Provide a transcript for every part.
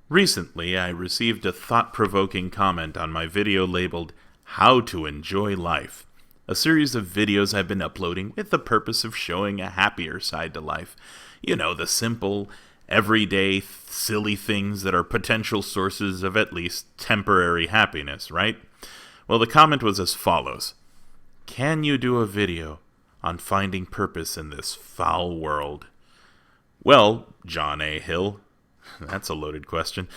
Recently, I received a thought-provoking comment on my video labeled How to Enjoy Life, a series of videos I've been uploading with the purpose of showing a happier side to life. You know, the simple, everyday, silly things that are potential sources of at least temporary happiness, right? Well, the comment was as follows. Can you do a video on finding purpose in this foul world? Well, John A. Hill, that's a loaded question.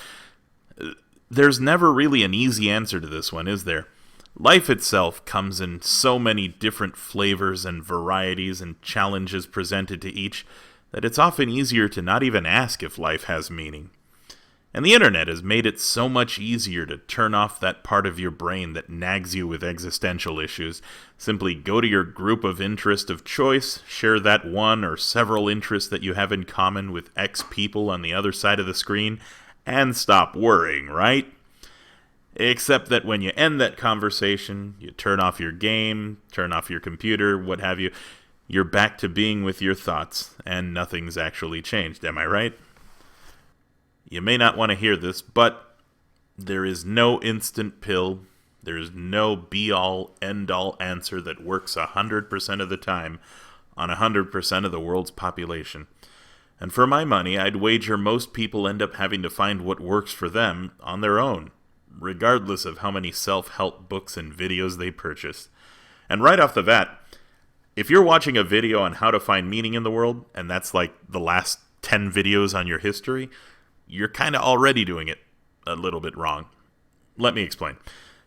There's never really an easy answer to this one, is there? Life itself comes in so many different flavors and varieties and challenges presented to each that it's often easier to not even ask if life has meaning. And the internet has made it so much easier to turn off that part of your brain that nags you with existential issues. Simply go to your group of interest of choice, share that one or several interests that you have in common with X people on the other side of the screen, and stop worrying, right? Except that when you end that conversation, you turn off your game, turn off your computer, what have you, you're back to being with your thoughts, and nothing's actually changed, am I right? You may not want to hear this, but there is no instant pill. There is no be-all, end-all answer that works 100% of the time on 100% of the world's population. And for my money, I'd wager most people end up having to find what works for them on their own, regardless of how many self-help books and videos they purchase. And right off the bat, if you're watching a video on how to find meaning in the world, and that's like the last 10 videos on your history, you're kind of already doing it a little bit wrong. Let me explain.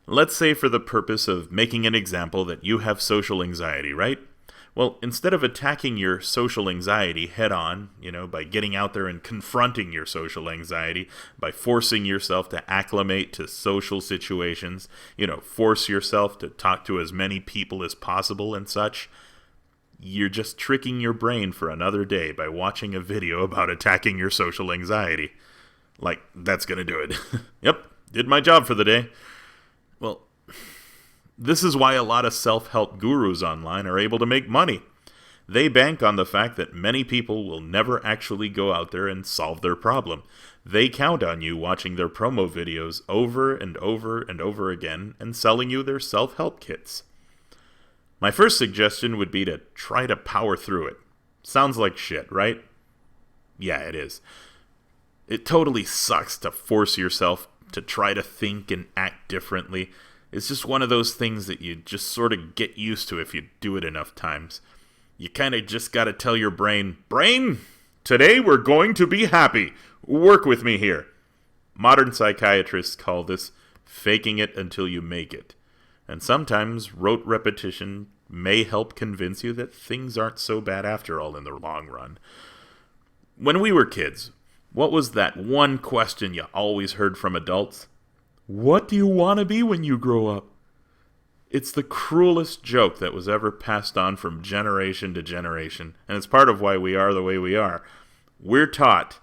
Let's say for the purpose of making an example that you have social anxiety, right? Well, instead of attacking your social anxiety head on, by getting out there and confronting your social anxiety, by forcing yourself to acclimate to social situations, force yourself to talk to as many people as possible and such, you're just tricking your brain for another day by watching a video about attacking your social anxiety. Like, that's gonna do it. Yep, did my job for the day. Well, this is why a lot of self-help gurus online are able to make money. They bank on the fact that many people will never actually go out there and solve their problem. They count on you watching their promo videos over and over and over again and selling you their self-help kits. My first suggestion would be to try to power through it. Sounds like shit, right? Yeah, it is. It totally sucks to force yourself to try to think and act differently. It's just one of those things that you just sort of get used to if you do it enough times. You kind of just got to tell your brain, today we're going to be happy. Work with me here. Modern psychiatrists call this faking it until you make it. And sometimes rote repetition may help convince you that things aren't so bad after all in the long run. When we were kids, what was that one question you always heard from adults? What do you want to be when you grow up? It's the cruelest joke that was ever passed on from generation to generation, and it's part of why we are the way we are. We're taught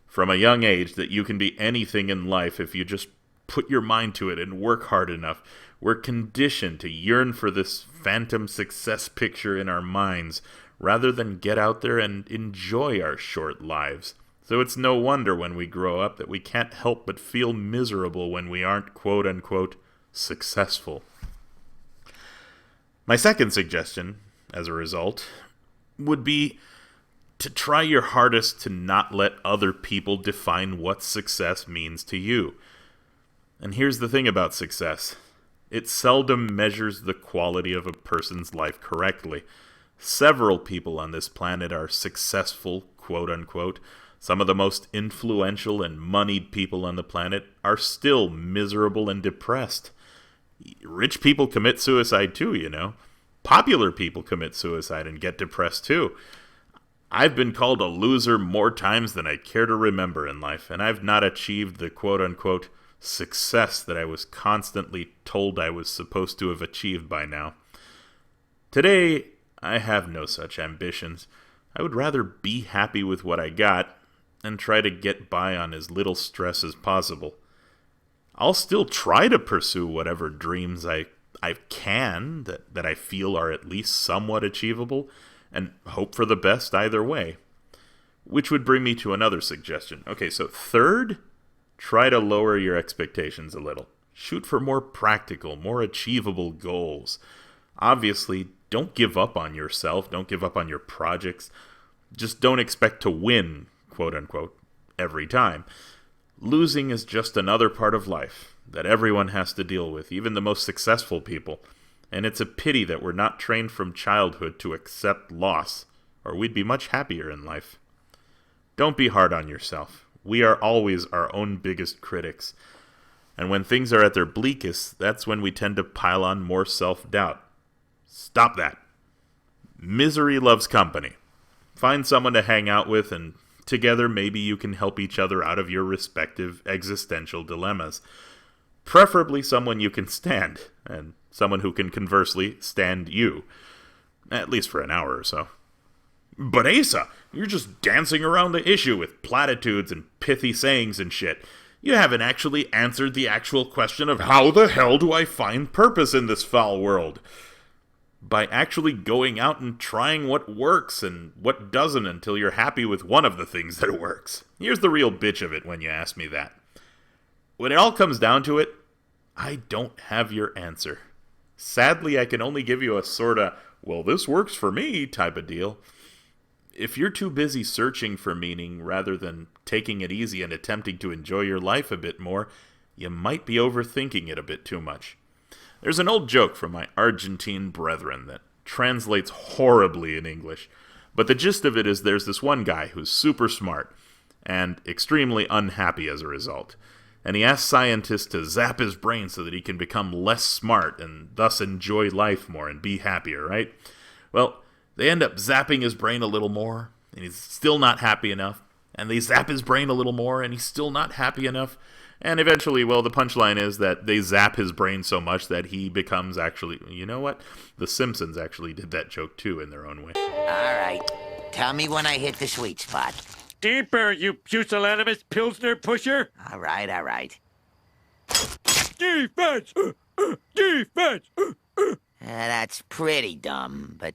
from a young age that you can be anything in life if you just put your mind to it and work hard enough. We're conditioned to yearn for this phantom success picture in our minds rather than get out there and enjoy our short lives. So it's no wonder when we grow up that we can't help but feel miserable when we aren't quote-unquote successful. My second suggestion, as a result, would be to try your hardest to not let other people define what success means to you. And here's the thing about success. It seldom measures the quality of a person's life correctly. Several people on this planet are successful, quote-unquote. Some of the most influential and moneyed people on the planet are still miserable and depressed. Rich people commit suicide too, Popular people commit suicide and get depressed too. I've been called a loser more times than I care to remember in life, and I've not achieved the quote-unquote success that I was constantly told I was supposed to have achieved by now. Today, I have no such ambitions. I would rather be happy with what I got and try to get by on as little stress as possible. I'll still try to pursue whatever dreams I can that I feel are at least somewhat achievable, and hope for the best either way. Which would bring me to another suggestion. Okay, so third, try to lower your expectations a little. Shoot for more practical, more achievable goals. Obviously, don't give up on yourself. Don't give up on your projects. Just don't expect to win, quote unquote, every time. Losing is just another part of life that everyone has to deal with, even the most successful people. And it's a pity that we're not trained from childhood to accept loss, or we'd be much happier in life. Don't be hard on yourself. We are always our own biggest critics. And when things are at their bleakest, that's when we tend to pile on more self-doubt. Stop that. Misery loves company. Find someone to hang out with, and together maybe you can help each other out of your respective existential dilemmas. Preferably someone you can stand, and someone who can conversely stand you. At least for an hour or so. But Asa, you're just dancing around the issue with platitudes and pithy sayings and shit. You haven't actually answered the actual question of how the hell do I find purpose in this foul world? By actually going out and trying what works and what doesn't until you're happy with one of the things that works. Here's the real bitch of it when you ask me that. When it all comes down to it, I don't have your answer. Sadly, I can only give you a sorta, well, this works for me type of deal. If you're too busy searching for meaning rather than taking it easy and attempting to enjoy your life a bit more, you might be overthinking it a bit too much. There's an old joke from my Argentine brethren that translates horribly in English, but the gist of it is there's this one guy who's super smart and extremely unhappy as a result. And he asks scientists to zap his brain so that he can become less smart and thus enjoy life more and be happier, right? Well, they end up zapping his brain a little more, and he's still not happy enough. And they zap his brain a little more, and he's still not happy enough. And eventually, well, the punchline is that they zap his brain so much that he becomes actually... You know what? The Simpsons actually did that joke too in their own way. All right. Tell me when I hit the sweet spot. Deeper, you pusillanimous Pilsner pusher! All right. Defense! Defense! That's pretty dumb, but,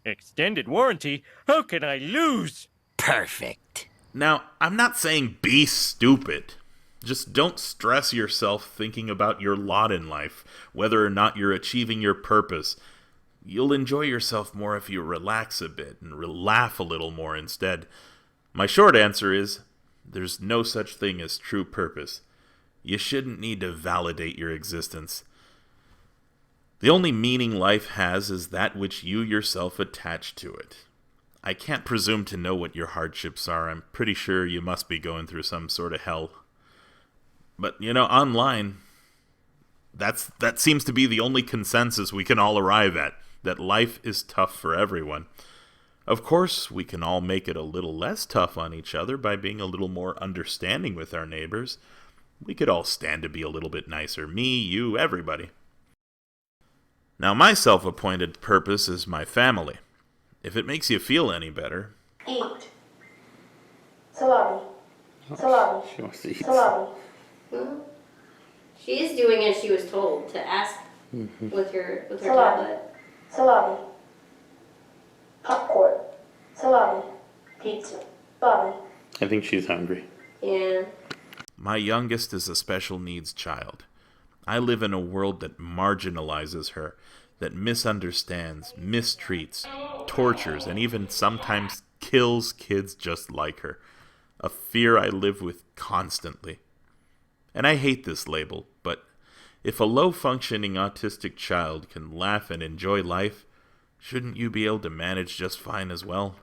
Extended warranty? How can I lose? perfect. Now, I'm not saying be stupid. Just don't stress yourself thinking about your lot in life, whether or not you're achieving your purpose. You'll enjoy yourself more if you relax a bit and laugh a little more instead. My short answer is, there's no such thing as true purpose. You shouldn't need to validate your existence. The only meaning life has is that which you yourself attach to it. I can't presume to know what your hardships are. I'm pretty sure you must be going through some sort of hell. But, online, that seems to be the only consensus we can all arrive at, that life is tough for everyone. Of course, we can all make it a little less tough on each other by being a little more understanding with our neighbors. We could all stand to be a little bit nicer. Me, you, everybody. Now, my self-appointed purpose is my family. If it makes you feel any better. Eat. Salami. Salami. She wants to eat. Salami. Well, she is doing as she was told to ask with her Salami. tablet. Salami. Popcorn. Salami. Pizza. Salami. I think she's hungry. Yeah. My youngest is a special needs child. I live in a world that marginalizes her, that misunderstands, mistreats, tortures, and even sometimes kills kids just like her. A fear I live with constantly. And I hate this label, but if a low-functioning autistic child can laugh and enjoy life, shouldn't you be able to manage just fine as well?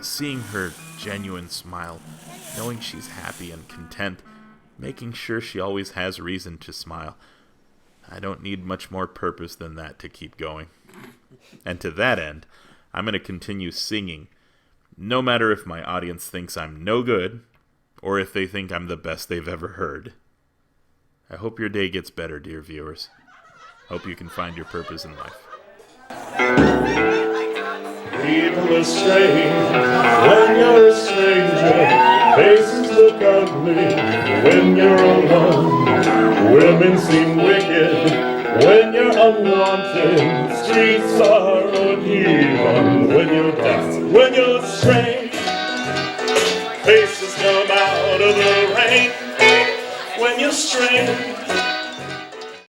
Seeing her genuine smile, knowing she's happy and content, making sure she always has reason to smile. I don't need much more purpose than that to keep going. And to that end, I'm going to continue singing, no matter if my audience thinks I'm no good, or if they think I'm the best they've ever heard. I hope your day gets better, dear viewers. Hope you can find your purpose in life. People are strange when you're a stranger. Faces look ugly when you're alone. Women seem wicked When you're unwanted, streets are uneven. When you're deaf, when you're strange, faces come out of the rain. When you're strange,